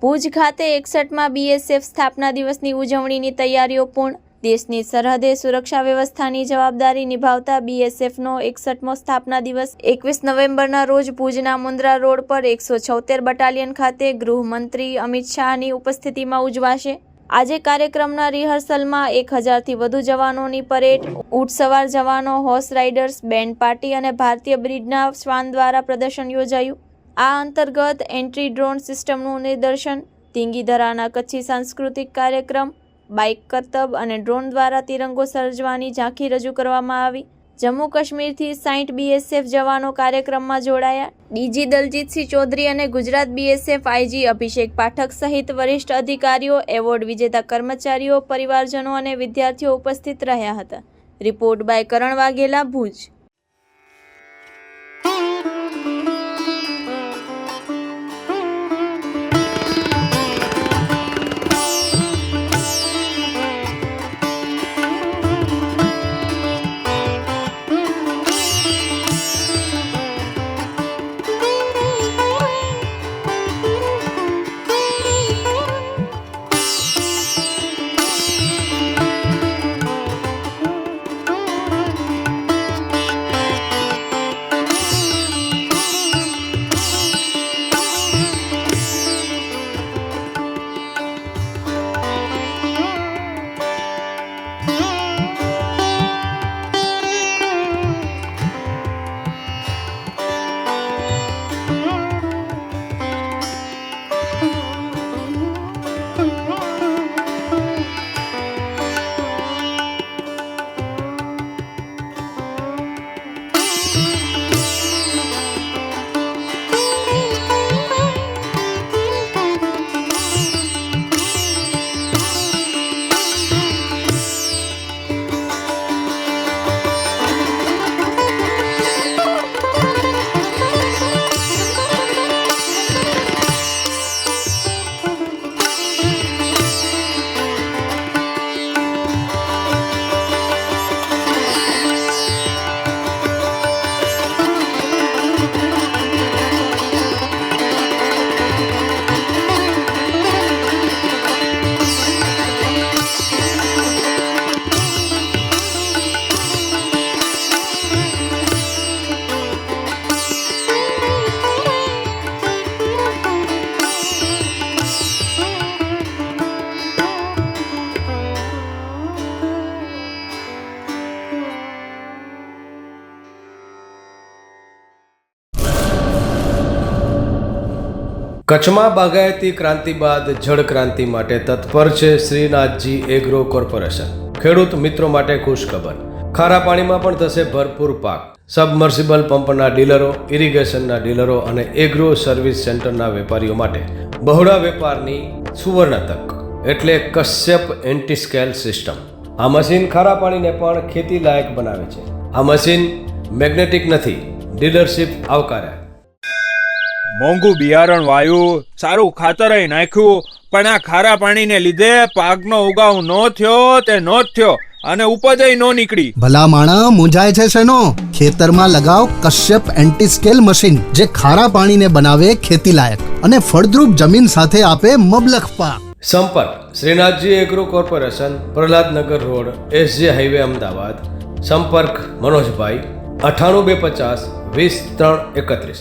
ભુજ ખાતે 61માં બીએસએફ સ્થાપના દિવસની ઉજવણીની તૈયારીઓ પૂર્ણ। દેશની સરહદે સુરક્ષા વ્યવસ્થાની જવાબદારી નિભાવતા બીએસએફનો 61મો સ્થાપના દિવસ 21 નવેમ્બરના રોજ ભુજના મુન્દ્રા રોડ પર 176 બટાલિયન ખાતે ગૃહમંત્રી અમિત શાહની ઉપસ્થિતિમાં ઉજવાશે। આજે કાર્યક્રમના રિહર્સલમાં 1000થી વધુ જવાનોની પરેડ, ઊંટ સવાર જવાનો, હોર્સ રાઇડર્સ, બેન્ડ પાર્ટી અને ભારતીય બ્રિડના શ્વાન દ્વારા પ્રદર્શન યોજાયું। આ અંતર્ગત એન્ટ્રી ડ્રોન સિસ્ટમનું નિદર્શન, ઢીંગીધરાના કચ્છી સાંસ્કૃતિક કાર્યક્રમ, બાઇક કરતબ અને ડ્રોન દ્વારા તિરંગો સર્જવાની ઝાંખી રજૂ કરવામાં આવી। જમ્મુ કાશ્મીરથી 60 બીએસએફ જવાનો કાર્યક્રમમાં જોડાયા। ડીજી દલજીતસિંહ ચૌધરી અને ગુજરાત બીએસએફ આઈજી અભિષેક પાઠક સહિત વરિષ્ઠ અધિકારીઓ, એવોર્ડ વિજેતા કર્મચારીઓ, પરિવારજનો અને વિદ્યાર્થીઓ ઉપસ્થિત રહ્યા હતા। રિપોર્ટ બાય કરણ વાઘેલા, ભુજ। કચ્છમાં બાગાયતી ક્રાંતિ બાદ જળ ક્રાંતિ માટે તત્પર છે શ્રીનાથજી એગ્રો કોર્પોરેશન। ખેડૂત મિત્રો માટે ખુશખબર, ખારા પાણીમાં પણ થશે ભરપૂર પાક। સબમર્સિબલ પંપના ડીલરો, ઇરિગેશનના ડીલરો અને એગ્રો સર્વિસ સેન્ટરના વેપારીઓ માટે બહોળા વેપારની સુવર્ણ તક, એટલે કશ્યપ એન્ટીસ્કેલ સિસ્ટમ। આ મશીન ખારા પાણીને પણ ખેતી લાયક બનાવે છે। આ મશીન મેગ્નેટિક નથી, ડીલરશીપ આવકાર્યા। મોંઘું બિયારણ વાયું, સારું ખાતરય નાખ્યું, પણ આ ખારા પાણીને લીધે પાકનો ઉગાવ નો થયો તે નો જ થયો અને ઉપજય નો નીકળી। ભલા માણા મૂંઝાય છે શેનો? ખેતરમાં લગાવ કશ્યપ એન્ટીસ્કેલ મશીન, જે ખારા પાણીને બનાવે ખેતી લાયક અને ફળદ્રુપ જમીન સાથે આપે મબલખ પાક। સંપર્ક Shrinathji agro corporation, Prahlad Nagar road, SJ highway, Ahmedabad. સંપર્ક મનોજભાઈ 98 250 20 3 31।